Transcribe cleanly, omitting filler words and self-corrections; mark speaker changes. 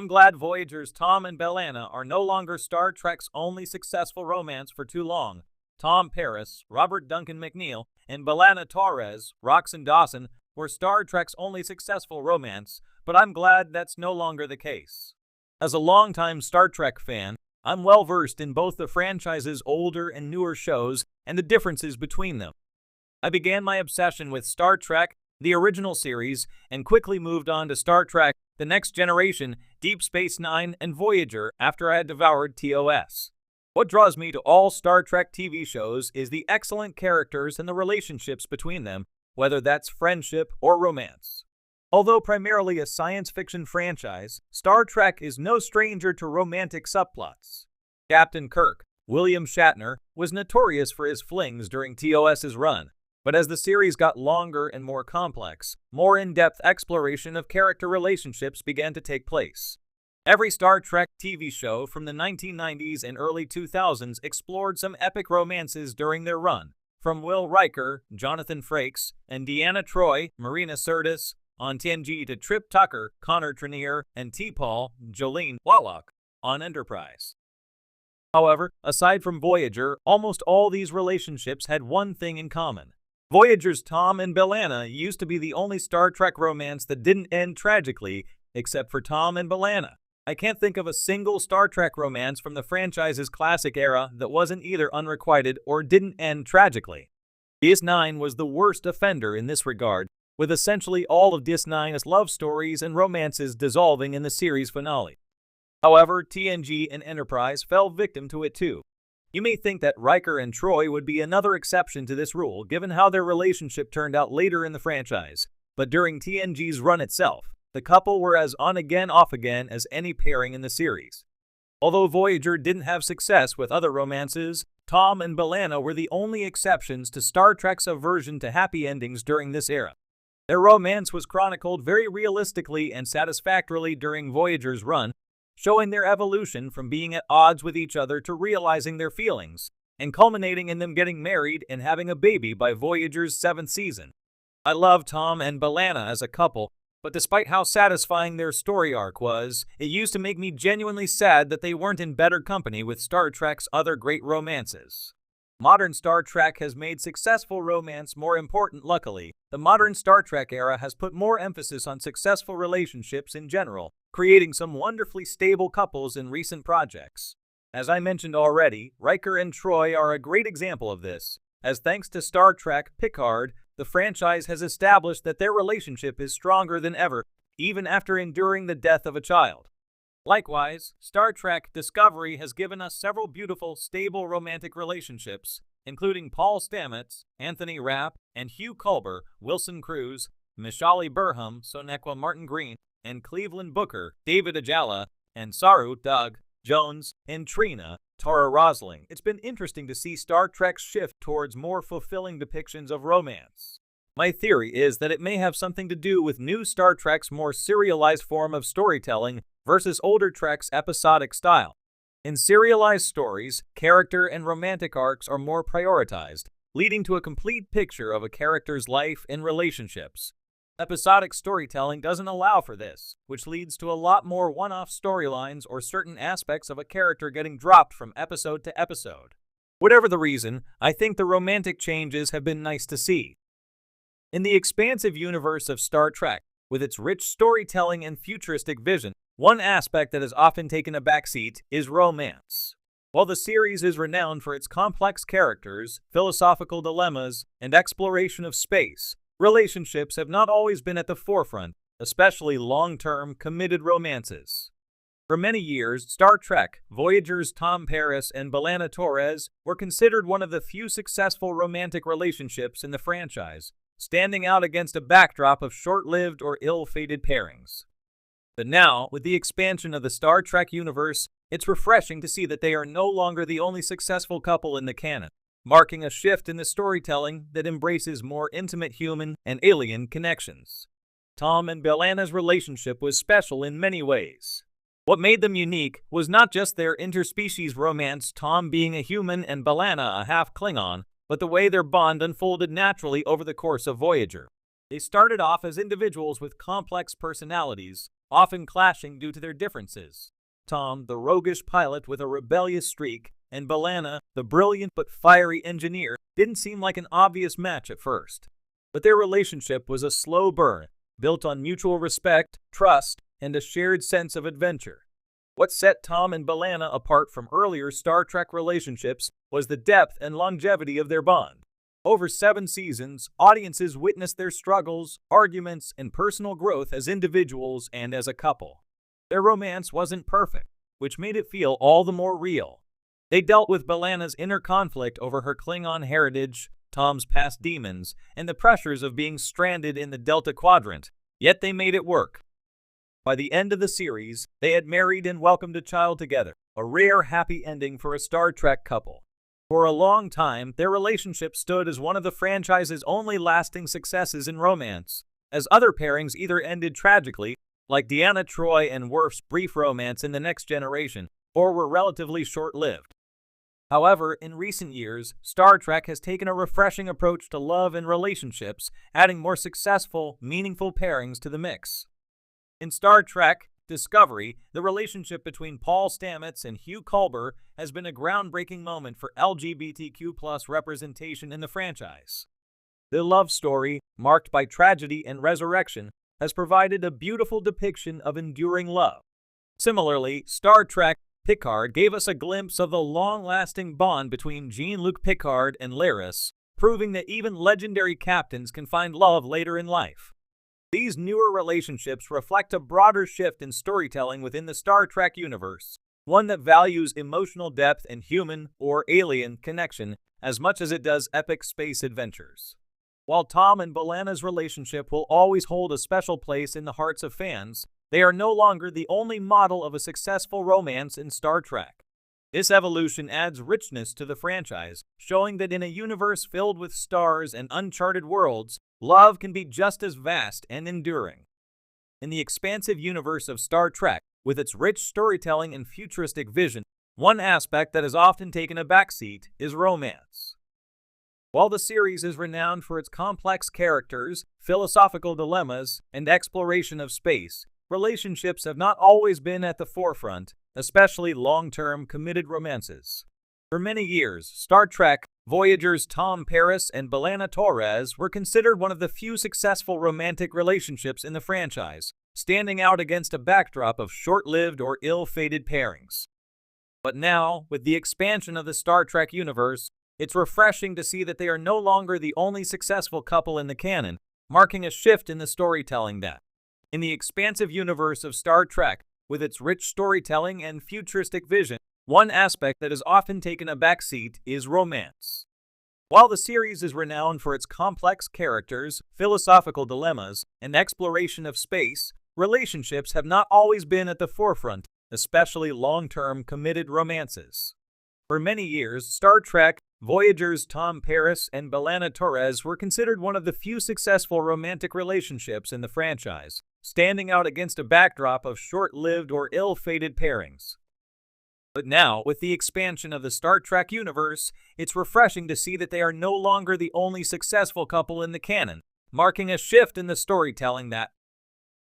Speaker 1: I'm glad Voyager's Tom and B'Elanna are no longer Star Trek's only successful romance for too long. Tom Paris, Robert Duncan McNeil, and B'Elanna Torres, Roxanne Dawson, were Star Trek's only successful romance, but I'm glad that's no longer the case. As a longtime Star Trek fan, I'm well versed in both the franchise's older and newer shows and the differences between them. I began my obsession with Star Trek, the original series, and quickly moved on to Star Trek, The Next Generation, Deep Space Nine, and Voyager after I had devoured TOS. What draws me to all Star Trek TV shows is the excellent characters and the relationships between them, whether that's friendship or romance. Although primarily a science fiction franchise, Star Trek is no stranger to romantic subplots. Captain Kirk, William Shatner, was notorious for his flings during TOS's run, but as the series got longer and more complex, more in-depth exploration of character relationships began to take place. Every Star Trek TV show from the 1990s and early 2000s explored some epic romances during their run, from Will Riker, Jonathan Frakes, and Deanna Troi, Marina Sirtis, on TNG to Trip Tucker, Connor Trinneer, and T'Pol, Jolene Wallach on Enterprise. However, aside from Voyager, almost all these relationships had one thing in common. Voyager's Tom and B'Elanna used to be the only Star Trek romance that didn't end tragically, except for Tom and B'Elanna. I can't think of a single Star Trek romance from the franchise's classic era that wasn't either unrequited or didn't end tragically. DS9 was the worst offender in this regard, with essentially all of DS9's love stories and romances dissolving in the series finale. However, TNG and Enterprise fell victim to it too. You may think that Riker and Troi would be another exception to this rule given how their relationship turned out later in the franchise, but during TNG's run itself, the couple were as on-again, off-again as any pairing in the series. Although Voyager didn't have success with other romances, Tom and B'Elanna were the only exceptions to Star Trek's aversion to happy endings during this era. Their romance was chronicled very realistically and satisfactorily during Voyager's run, showing their evolution from being at odds with each other to realizing their feelings, and culminating in them getting married and having a baby by Voyager's 7th season. I love Tom and B'Elanna as a couple, but despite how satisfying their story arc was, it used to make me genuinely sad that they weren't in better company with Star Trek's other great romances. Modern Star Trek has made successful romance more important. Luckily, the modern Star Trek era has put more emphasis on successful relationships in general, creating some wonderfully stable couples in recent projects. As I mentioned already, Riker and Troi are a great example of this, as thanks to Star Trek Picard, the franchise has established that their relationship is stronger than ever, even after enduring the death of a child. Likewise, Star Trek Discovery has given us several beautiful, stable romantic relationships, including Paul Stamets, Anthony Rapp, and Hugh Culber, Wilson Cruz, Michali Burham, Sonequa Martin Green, and Cleveland Booker, David Ajala, and Saru Doug Jones, and Trina Tara Rosling. It's been interesting to see Star Trek's shift towards more fulfilling depictions of romance. My theory is that it may have something to do with new Star Trek's more serialized form of storytelling versus older Trek's episodic style. In serialized stories, character and romantic arcs are more prioritized, leading to a complete picture of a character's life and relationships. Episodic storytelling doesn't allow for this, which leads to a lot more one-off storylines or certain aspects of a character getting dropped from episode to episode. Whatever the reason, I think the romantic changes have been nice to see. In the expansive universe of Star Trek, with its rich storytelling and futuristic vision, one aspect that has often taken a backseat is romance. While the series is renowned for its complex characters, philosophical dilemmas, and exploration of space, relationships have not always been at the forefront, especially long-term, committed romances. For many years, Star Trek, Voyager's Tom Paris and B'Elanna Torres were considered one of the few successful romantic relationships in the franchise, standing out against a backdrop of short-lived or ill-fated pairings. But now, with the expansion of the Star Trek universe, it's refreshing to see that they are no longer the only successful couple in the canon, marking a shift in the storytelling that embraces more intimate human and alien connections. Tom and B'Elanna's relationship was special in many ways. What made them unique was not just their interspecies romance, Tom being a human and B'Elanna a half-Klingon, but the way their bond unfolded naturally over the course of Voyager. They started off as individuals with complex personalities, often clashing due to their differences. Tom, the roguish pilot with a rebellious streak, and B'Elanna, the brilliant but fiery engineer, didn't seem like an obvious match at first. But their relationship was a slow burn, built on mutual respect, trust, and a shared sense of adventure. What set Tom and B'Elanna apart from earlier Star Trek relationships was the depth and longevity of their bond. Over 7 seasons, audiences witnessed their struggles, arguments, and personal growth as individuals and as a couple. Their romance wasn't perfect, which made it feel all the more real. They dealt with B'Elanna's inner conflict over her Klingon heritage, Tom's past demons, and the pressures of being stranded in the Delta Quadrant, yet they made it work. By the end of the series, they had married and welcomed a child together, a rare happy ending for a Star Trek couple. For a long time, their relationship stood as one of the franchise's only lasting successes in romance, as other pairings either ended tragically, like Deanna Troi and Worf's brief romance in The Next Generation, or were relatively short-lived. However, in recent years, Star Trek has taken a refreshing approach to love and relationships, adding more successful, meaningful pairings to the mix. In Star Trek Discovery, the relationship between Paul Stamets and Hugh Culber has been a groundbreaking moment for LGBTQ+ representation in the franchise. The love story, marked by tragedy and resurrection, has provided a beautiful depiction of enduring love. Similarly, Star Trek Picard gave us a glimpse of the long-lasting bond between Jean-Luc Picard and Laris, proving that even legendary captains can find love later in life. These newer relationships reflect a broader shift in storytelling within the Star Trek universe, one that values emotional depth and human, or alien, connection as much as it does epic space adventures. While Tom and B'Elanna's relationship will always hold a special place in the hearts of fans, they are no longer the only model of a successful romance in Star Trek. This evolution adds richness to the franchise, showing that in a universe filled with stars and uncharted worlds, love can be just as vast and enduring. In the expansive universe of Star Trek, with its rich storytelling and futuristic vision, one aspect that has often taken a backseat is romance. While the series is renowned for its complex characters, philosophical dilemmas, and exploration of space, relationships have not always been at the forefront, especially long-term committed romances. For many years, Star Trek Voyager's Tom Paris and B'Elanna Torres were considered one of the few successful romantic relationships in the franchise, standing out against a backdrop of short-lived or ill-fated pairings. But now, with the expansion of the Star Trek universe, it's refreshing to see that they are no longer the only successful couple in the canon, marking a shift in the storytelling that, in the expansive universe of Star Trek, with its rich storytelling and futuristic vision, one aspect that has often taken a backseat is romance. While the series is renowned for its complex characters, philosophical dilemmas, and exploration of space, relationships have not always been at the forefront, especially long-term committed romances. For many years, Star Trek Voyager's Tom Paris and B'Elanna Torres were considered one of the few successful romantic relationships in the franchise, standing out against a backdrop of short-lived or ill-fated pairings. But now, with the expansion of the Star Trek universe, it's refreshing to see that they are no longer the only successful couple in the canon, marking a shift in the storytelling that,